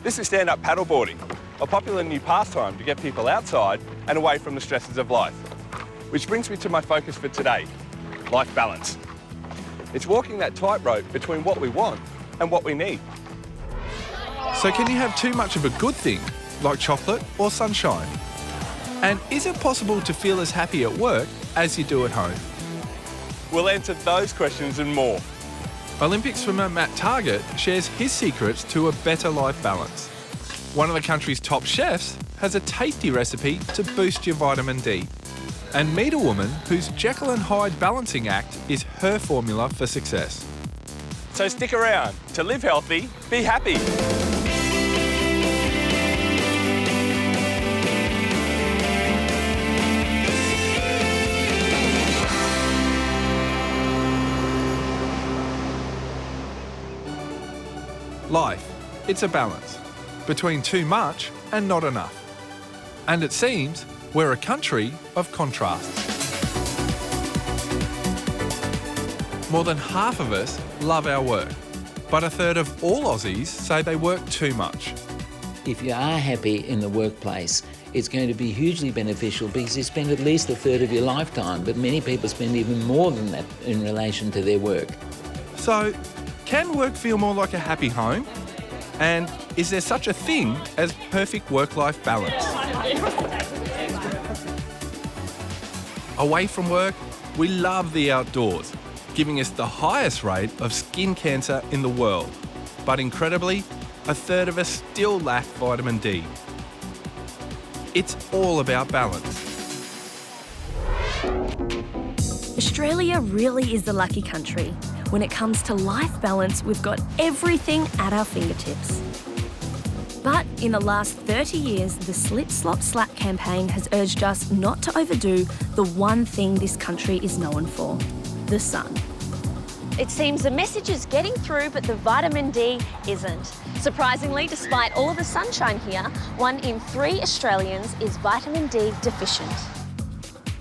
This is stand-up paddleboarding, a popular new pastime to get people outside and away from the stresses of life. Which brings me to my focus for today, life balance. It's walking that tightrope between what we want and what we need. So can you have too much of a good thing, like chocolate or sunshine? And is it possible to feel as happy at work as you do at home? We'll answer those questions and more. Olympic swimmer Matt Targett shares his secrets to a better life balance. One of the country's top chefs has a tasty recipe to boost your vitamin D. And meet a woman whose Jekyll and Hyde balancing act is her formula for success. So stick around to live healthy, be happy. Life, it's a balance between too much and not enough. And it seems we're a country of contrasts. More than half of us love our work, but a third of all Aussies say they work too much. If you are happy in the workplace, it's going to be hugely beneficial because you spend at least a third of your lifetime, but many people spend even more than that in relation to their work. So, can work feel more like a happy home? And is there such a thing as perfect work-life balance? Away from work, we love the outdoors, giving us the highest rate of skin cancer in the world. But incredibly, a third of us still lack vitamin D. It's all about balance. Australia really is the lucky country. When it comes to life balance, we've got everything at our fingertips. But in the last 30 years, the Slip Slop Slap campaign has urged us not to overdo the one thing this country is known for, the sun. It seems the message is getting through, but the vitamin D isn't. Surprisingly, despite all of the sunshine here, 1 in 3 Australians is vitamin D deficient.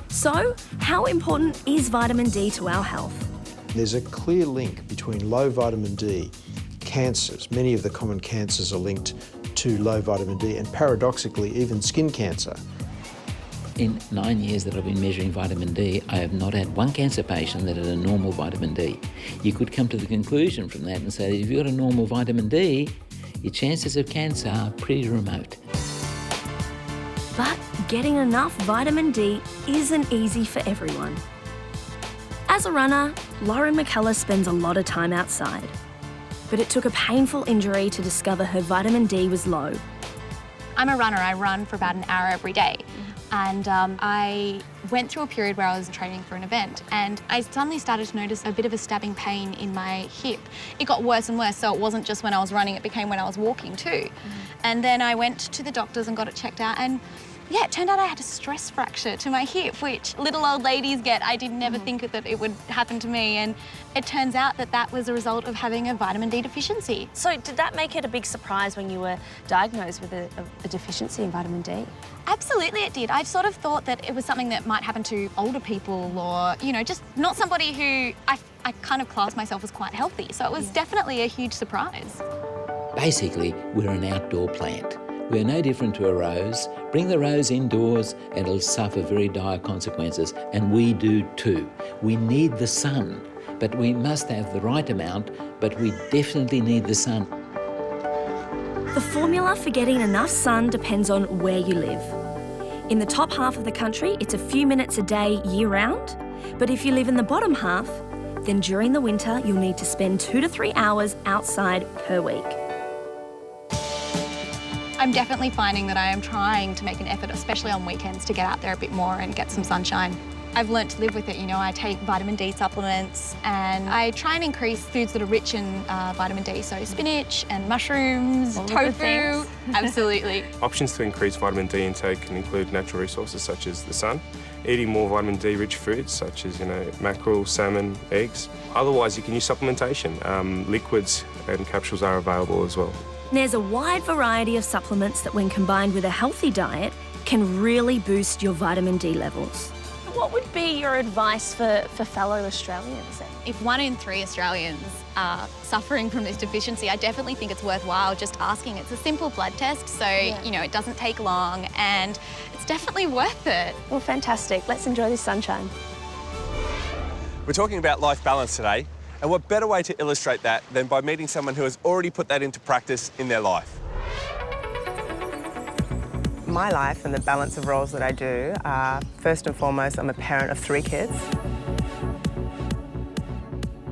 So, how important is vitamin D to our health? There's a clear link between low vitamin D, cancers. Many of the common cancers are linked to low vitamin D, and paradoxically, even skin cancer. In 9 years that I've been measuring vitamin D, I have not had one cancer patient that had a normal vitamin D. You could come to the conclusion from that and say that if you've got a normal vitamin D, your chances of cancer are pretty remote. But getting enough vitamin D isn't easy for everyone. As a runner, Lauren McCullough spends a lot of time outside. But it took a painful injury to discover her vitamin D was low. I'm a runner. I run for about an hour every day. And I went through a period where I was training for an event, and I suddenly started to notice a bit of a stabbing pain in my hip. It got worse and worse, so it wasn't just when I was running, it became when I was walking too. And then I went to the doctors and got it checked out, and yeah, it turned out I had a stress fracture to my hip, which little old ladies get. I did never think that it would happen to me, and it turns out that that was a result of having a vitamin D deficiency. So did that make it a big surprise when you were diagnosed with a deficiency in vitamin D? Absolutely it did. I sort of thought that it was something that might happen to older people or, you know, just not somebody who I kind of class myself as quite healthy. So it was definitely a huge surprise. Basically, we're an outdoor plant. We're no different to a rose. Bring the rose indoors and it'll suffer very dire consequences, and we do too. We need the sun, but we must have the right amount, but we definitely need the sun. The formula for getting enough sun depends on where you live. In the top half of the country, it's a few minutes a day year-round. But if you live in the bottom half, then during the winter, you'll need to spend 2 to 3 hours outside per week. I'm definitely finding that I am trying to make an effort, especially on weekends, to get out there a bit more and get some sunshine. I've learnt to live with it, you know, I take vitamin D supplements and I try and increase foods that are rich in vitamin D, so spinach and mushrooms, tofu, absolutely. Options to increase vitamin D intake can include natural resources such as the sun, eating more vitamin D rich foods such as, you know, mackerel, salmon, eggs. Otherwise, you can use supplementation. Liquids and capsules are available as well. There's a wide variety of supplements that, when combined with a healthy diet, can really boost your vitamin D levels. What would be your advice for fellow Australians then? If 1 in 3 Australians are suffering from this deficiency, I definitely think it's worthwhile just asking. It's a simple blood test, so, you know, it doesn't take long and it's definitely worth it. Well, fantastic. Let's enjoy this sunshine. We're talking about life balance today, and what better way to illustrate that than by meeting someone who has already put that into practice in their life. My life and the balance of roles that I do are, first and foremost, I'm a parent of 3 kids.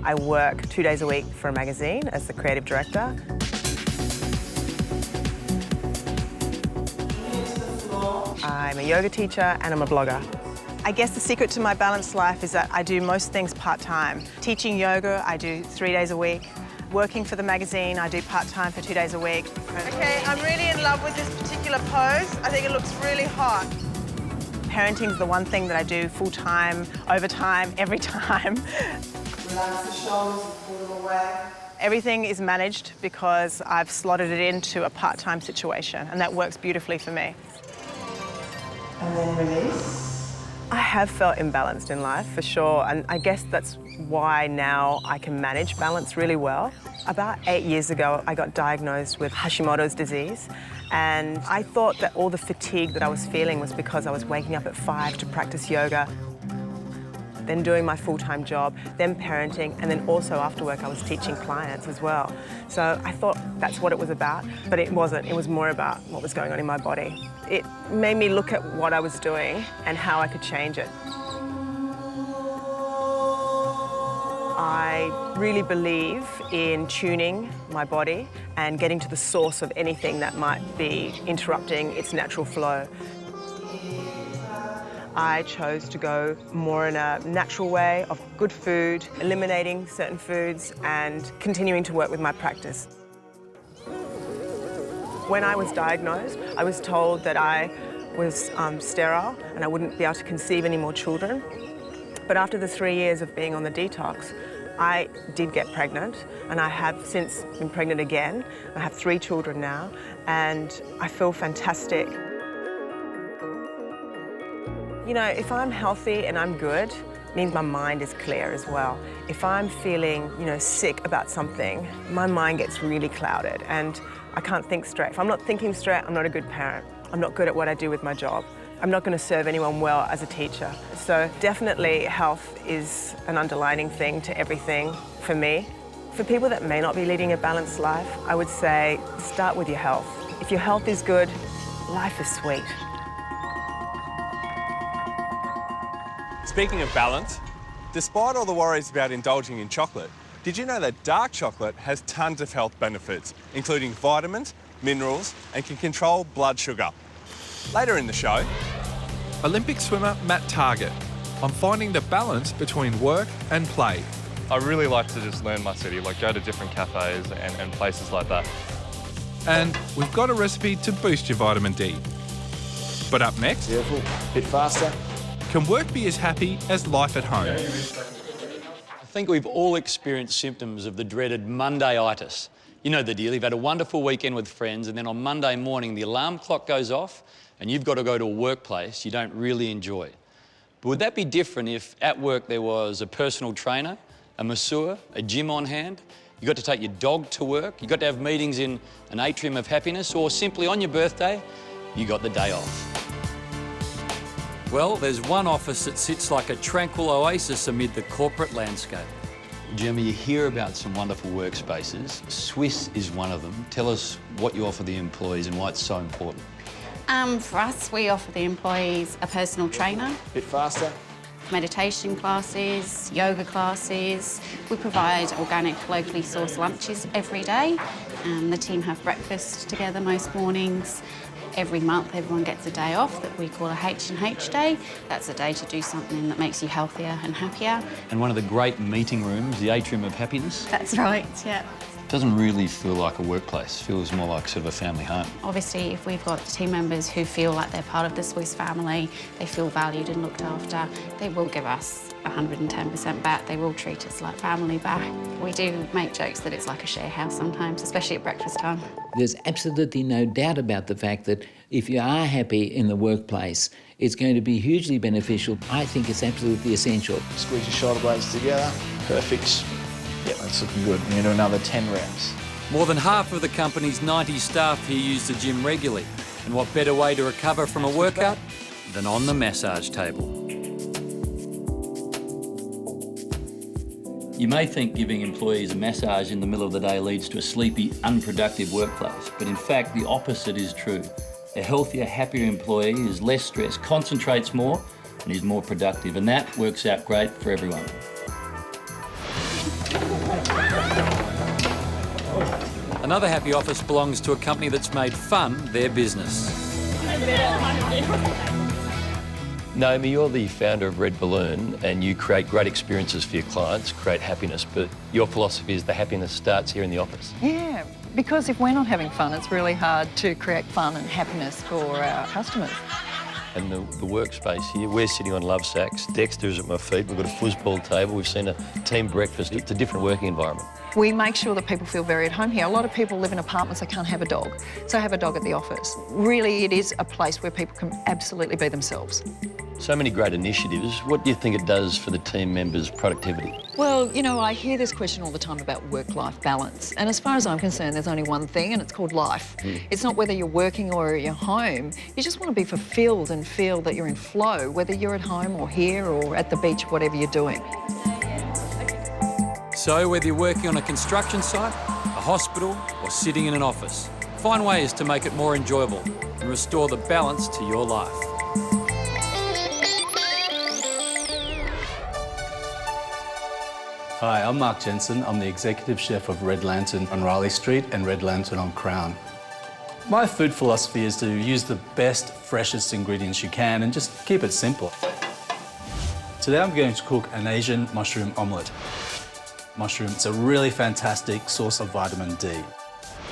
I work 2 days a week for a magazine as the creative director. I'm a yoga teacher and I'm a blogger. I guess the secret to my balanced life is that I do most things part-time. Teaching yoga, I do 3 days a week. Working for the magazine, I do part-time for 2 days a week. Okay, I'm really in love with this particular pose. I think it looks really hot. Parenting's the one thing that I do full-time, overtime, every time. Relax the shoulders, pull them away. Everything is managed because I've slotted it into a part-time situation, and that works beautifully for me. And then release. I have felt imbalanced in life, for sure, and I guess that's why now I can manage balance really well. About 8 years ago, I got diagnosed with Hashimoto's disease, and I thought that all the fatigue that I was feeling was because I was waking up at 5 to practice yoga, then doing my full-time job, then parenting, and then also after work I was teaching clients as well. So I thought that's what it was about, but it wasn't. It was more about what was going on in my body. It made me look at what I was doing and how I could change it. I really believe in tuning my body and getting to the source of anything that might be interrupting its natural flow. I chose to go more in a natural way of good food, eliminating certain foods and continuing to work with my practice. When I was diagnosed, I was told that I was sterile and I wouldn't be able to conceive any more children. But after the 3 years of being on the detox, I did get pregnant, and I have since been pregnant again. I have 3 children now, and I feel fantastic. You know, if I'm healthy and I'm good, it means my mind is clear as well. If I'm feeling, you know, sick about something, my mind gets really clouded and I can't think straight. If I'm not thinking straight, I'm not a good parent. I'm not good at what I do with my job. I'm not going to serve anyone well as a teacher. So definitely health is an underlining thing to everything for me. For people that may not be leading a balanced life, I would say start with your health. If your health is good, life is sweet. Speaking of balance, despite all the worries about indulging in chocolate, did you know that dark chocolate has tons of health benefits, including vitamins, minerals, and can control blood sugar? Later in the show, Olympic swimmer Matt Targett on finding the balance between work and play. I really like to just learn my city, like go to different cafes and places like that. And we've got a recipe to boost your vitamin D. But up next, Careful, a bit faster. can work be as happy as life at home? I think we've all experienced symptoms of the dreaded Monday-itis. You know the deal, you've had a wonderful weekend with friends and then on Monday morning the alarm clock goes off and you've got to go to a workplace you don't really enjoy. But would that be different if at work there was a personal trainer, a masseur, a gym on hand? You got to take your dog to work, you got to have meetings in an atrium of happiness, or simply on your birthday, you got the day off. Well, there's one office that sits like a tranquil oasis amid the corporate landscape. Gemma, you hear about some wonderful workspaces. Swiss is one of them. Tell us what you offer the employees and why it's so important. For us, we offer the employees a personal trainer, A bit faster. meditation classes, yoga classes. We provide organic, locally sourced lunches every day. The team have breakfast together most mornings. Every month, everyone gets a day off that we call a H&H day. That's a day to do something that makes you healthier and happier. And one of the great meeting rooms, the atrium of happiness. That's right, yeah. doesn't really feel like a workplace. It feels more like sort of a family home. Obviously, if we've got team members who feel like they're part of the Swiss family, they feel valued and looked after, they will give us 110% back. They will treat us like family back. We do make jokes that it's like a share house sometimes, especially at breakfast time. There's absolutely no doubt about the fact that if you are happy in the workplace, it's going to be hugely beneficial. I think it's absolutely essential. Squeeze your shoulder blades together. Perfect. Yeah, that's looking good. We're going to do another 10 reps. More than half of the company's 90 staff here use the gym regularly. And what better way to recover from a workout than on the massage table? You may think giving employees a massage in the middle of the day leads to a sleepy, unproductive workplace, but in fact the opposite is true. A healthier, happier employee is less stressed, concentrates more and is more productive, and that works out great for everyone. Another happy office belongs to a company that's made fun their business. Naomi, you're the founder of Red Balloon and you create great experiences for your clients, create happiness, but your philosophy is the happiness starts here in the office. Yeah, because if we're not having fun, it's really hard to create fun and happiness for our customers. And the workspace here, we're sitting on love sacks, Dexter's at my feet, we've got a foosball table, we've seen a team breakfast. It's a different working environment. We make sure that people feel very at home here. A lot of people live in apartments, they can't have a dog, so have a dog at the office. Really, it is a place where people can absolutely be themselves. So many great initiatives. What do you think it does for the team members' productivity? Well, you know, I hear this question all the time about work-life balance. And as far as I'm concerned, there's only one thing, and it's called life. It's not whether you're working or you're home. You just want to be fulfilled and feel that you're in flow, whether you're at home or here or at the beach, whatever you're doing. So whether you're working on a construction site, a hospital, or sitting in an office, find ways to make it more enjoyable and restore the balance to your life. Hi, I'm Mark Jensen. I'm the executive chef of Red Lantern on Riley Street and Red Lantern on Crown. My food philosophy is to use the best, freshest ingredients you can and just keep it simple. Today I'm going to cook an Asian mushroom omelette. Mushroom, it's a really fantastic source of vitamin D.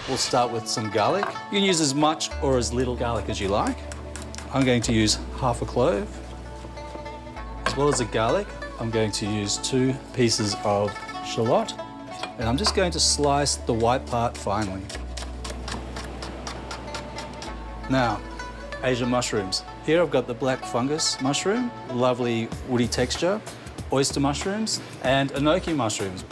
We'll start with some garlic. You can use as much or as little garlic as you like. I'm going to use half a clove. As well as the garlic, I'm going to use 2 pieces of shallot, and I'm just going to slice the white part finely. Now, Asian mushrooms. Here I've got the black fungus mushroom, lovely woody texture, oyster mushrooms, and enoki mushrooms.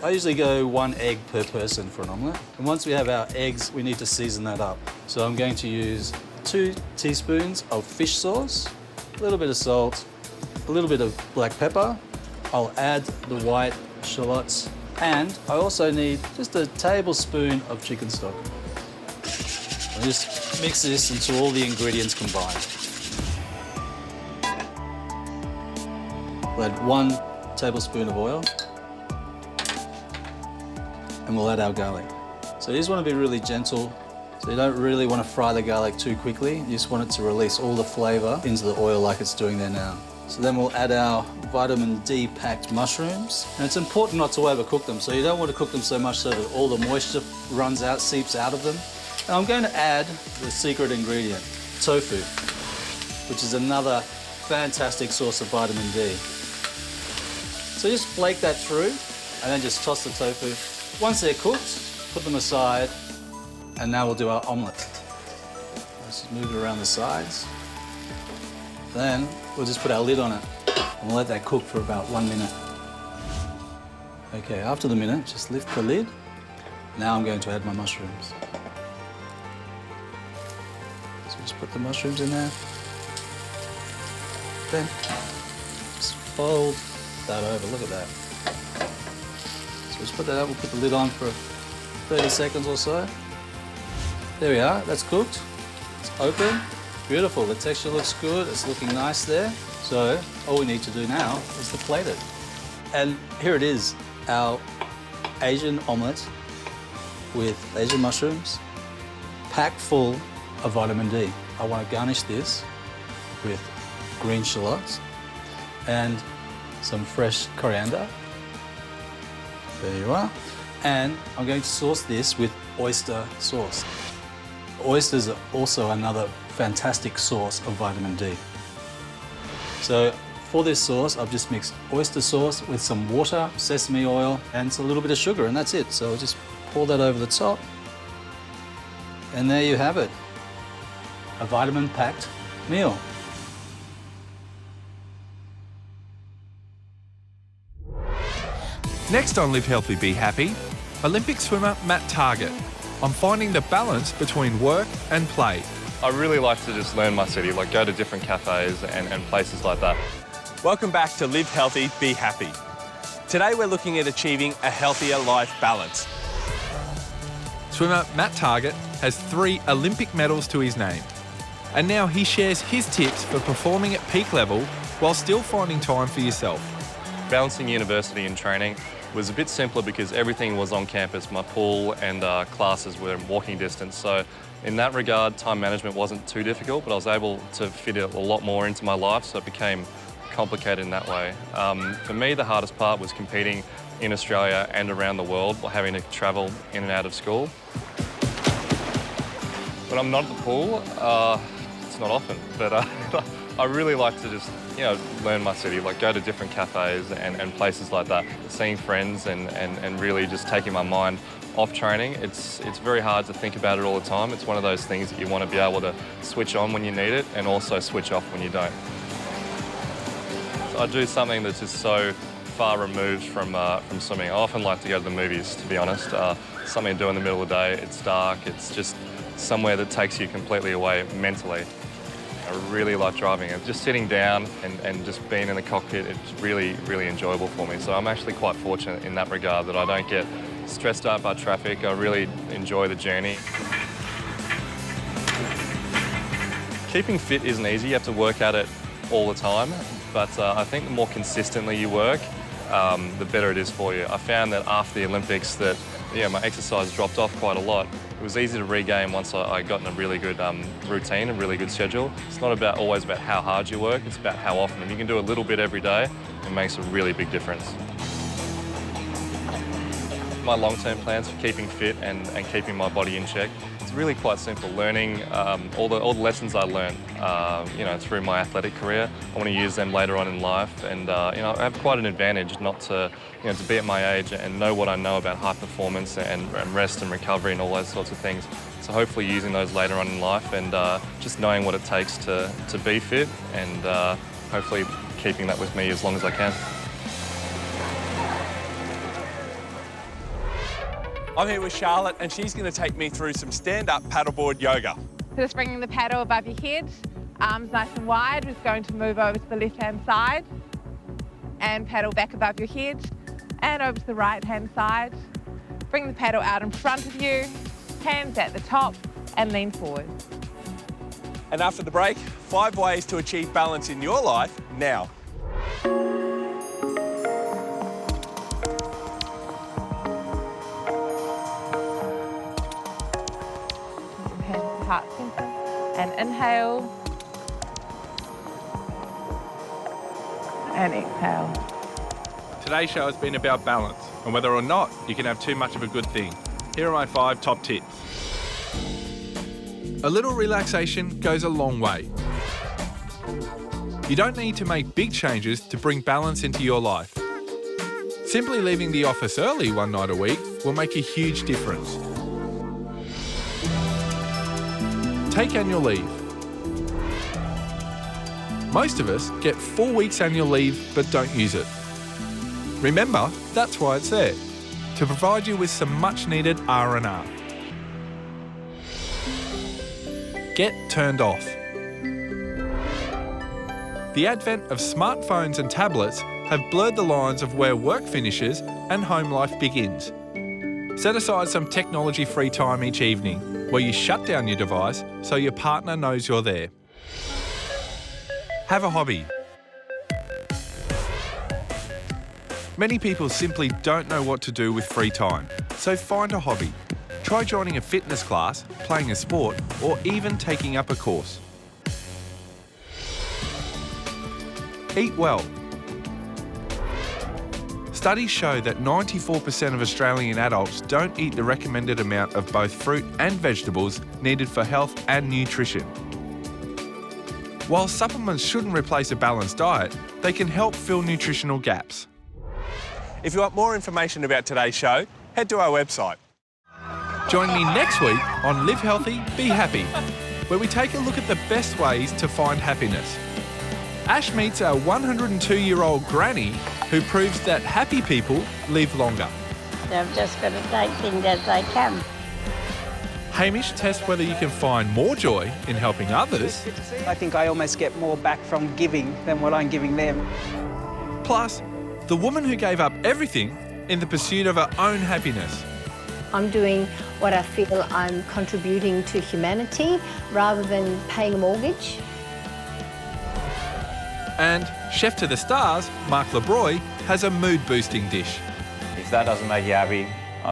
I usually go 1 egg per person for an omelette. And once we have our eggs, we need to season that up. So I'm going to use 2 teaspoons of fish sauce, a little bit of salt, a little bit of black pepper. I'll add the white shallots, and I also need just a tablespoon of chicken stock. I'll just mix this until all the ingredients combine. We'll add 1 tablespoon of oil, and we'll add our garlic. So you just want to be really gentle. So you don't really want to fry the garlic too quickly. You just want it to release all the flavour into the oil like it's doing there now. So then we'll add our vitamin D packed mushrooms. And it's important not to overcook them. So you don't want to cook them so much so that all the moisture runs out, seeps out of them. And I'm going to add the secret ingredient, tofu, which is another fantastic source of vitamin D. So just flake that through and then just toss the tofu. Once they're cooked, put them aside, and now we'll do our omelette. Let's just move it around the sides. Then we'll just put our lid on it and we'll let that cook for about 1 minute. Okay, after the minute, just lift the lid. Now I'm going to add my mushrooms. So just put the mushrooms in there. Then just fold that over, look at that. So just put that up, we'll put the lid on for 30 seconds or so. There we are, that's cooked. It's open. Beautiful, the texture looks good, it's looking nice there. So all we need to do now is to plate it. And here it is, our Asian omelette with Asian mushrooms, packed full of vitamin D. I want to garnish this with green shallots and some fresh coriander. There you are. And I'm going to sauce this with oyster sauce. Oysters are also another fantastic source of vitamin D. So for this sauce, I've just mixed oyster sauce with some water, sesame oil, and a little bit of sugar, and that's it. So I'll just pour that over the top. And there you have it, a vitamin-packed meal. Next on Live Healthy, Be Happy, Olympic swimmer Matt Targett on finding the balance between work and play. I really like to just learn my city, like go to different cafes and places like that. Welcome back to Live Healthy, Be Happy. Today we're looking at achieving a healthier life balance. Swimmer Matt Targett has 3 Olympic medals to his name. And now he shares his tips for performing at peak level while still finding time for yourself. Balancing university and training was a bit simpler because everything was on campus. My pool and classes were walking distance. So in that regard, time management wasn't too difficult, but I was able to fit a lot more into my life, so it became complicated in that way. For me, the hardest part was competing in Australia and around the world while having to travel in and out of school. When I'm not at the pool, it's not often, but I really like to just, learn my city, like go to different cafes and places like that. Seeing friends and really just taking my mind off training. It's very hard to think about it all the time. It's one of those things that you want to be able to switch on when you need it and also switch off when you don't. So I do something that's just so far removed from swimming. I often like to go to the movies, to be honest. Something to do in the middle of the day. It's dark. It's just somewhere that takes you completely away mentally. I really like driving. Just sitting down and just being in the cockpit, it's really, really enjoyable for me. So I'm actually quite fortunate in that regard that I don't get stressed out by traffic. I really enjoy the journey. Keeping fit isn't easy. You have to work at it all the time. But I think the more consistently you work, the better it is for you. I found that after the Olympics that my exercise dropped off quite a lot. It was easy to regain once I got in a really good routine, a really good schedule. It's not always about how hard you work, it's about how often. If you can do a little bit every day, it makes a really big difference. My long-term plans for keeping fit and keeping my body in check, it's really quite simple. Learning all the lessons I learned, through my athletic career. I want to use them later on in life, and I have quite an advantage not to be at my age and know what I know about high performance and rest and recovery and all those sorts of things. So hopefully using those later on in life and just knowing what it takes to be fit and hopefully keeping that with me as long as I can. I'm here with Charlotte and she's going to take me through some stand-up paddleboard yoga. So just bringing the paddle above your head, arms nice and wide. We're just going to move over to the left-hand side and paddle back above your head and over to the right-hand side. Bring the paddle out in front of you, hands at the top and lean forward. And after the break, 5 ways to achieve balance in your life now. Heart center and inhale and exhale. Today's show has been about balance and whether or not you can have too much of a good thing. Here are my 5 top tips. A little relaxation goes a long way. You don't need to make big changes to bring balance into your life. Simply leaving the office early one night a week will make a huge difference. Take annual leave. Most of us get 4 weeks annual leave but don't use it. Remember, that's why it's there, to provide you with some much needed R&R. Get turned off. The advent of smartphones and tablets have blurred the lines of where work finishes and home life begins. Set aside some technology-free time each evening where you shut down your device so your partner knows you're there. Have a hobby. Many people simply don't know what to do with free time, so find a hobby. Try joining a fitness class, playing a sport, or even taking up a course. Eat well. Studies show that 94% of Australian adults don't eat the recommended amount of both fruit and vegetables needed for health and nutrition. While supplements shouldn't replace a balanced diet, they can help fill nutritional gaps. If you want more information about today's show, head to our website. Join me next week on Live Healthy, Be Happy, where we take a look at the best ways to find happiness. Ash meets our 102-year-old granny who proves that happy people live longer. They've just got to take things as they come. Hamish tests whether you can find more joy in helping others. I think I almost get more back from giving than what I'm giving them. Plus, the woman who gave up everything in the pursuit of her own happiness. I'm doing what I feel I'm contributing to humanity rather than paying a mortgage. And Chef to the Stars, Mark LeBroy, has a mood-boosting dish. If that doesn't make you happy,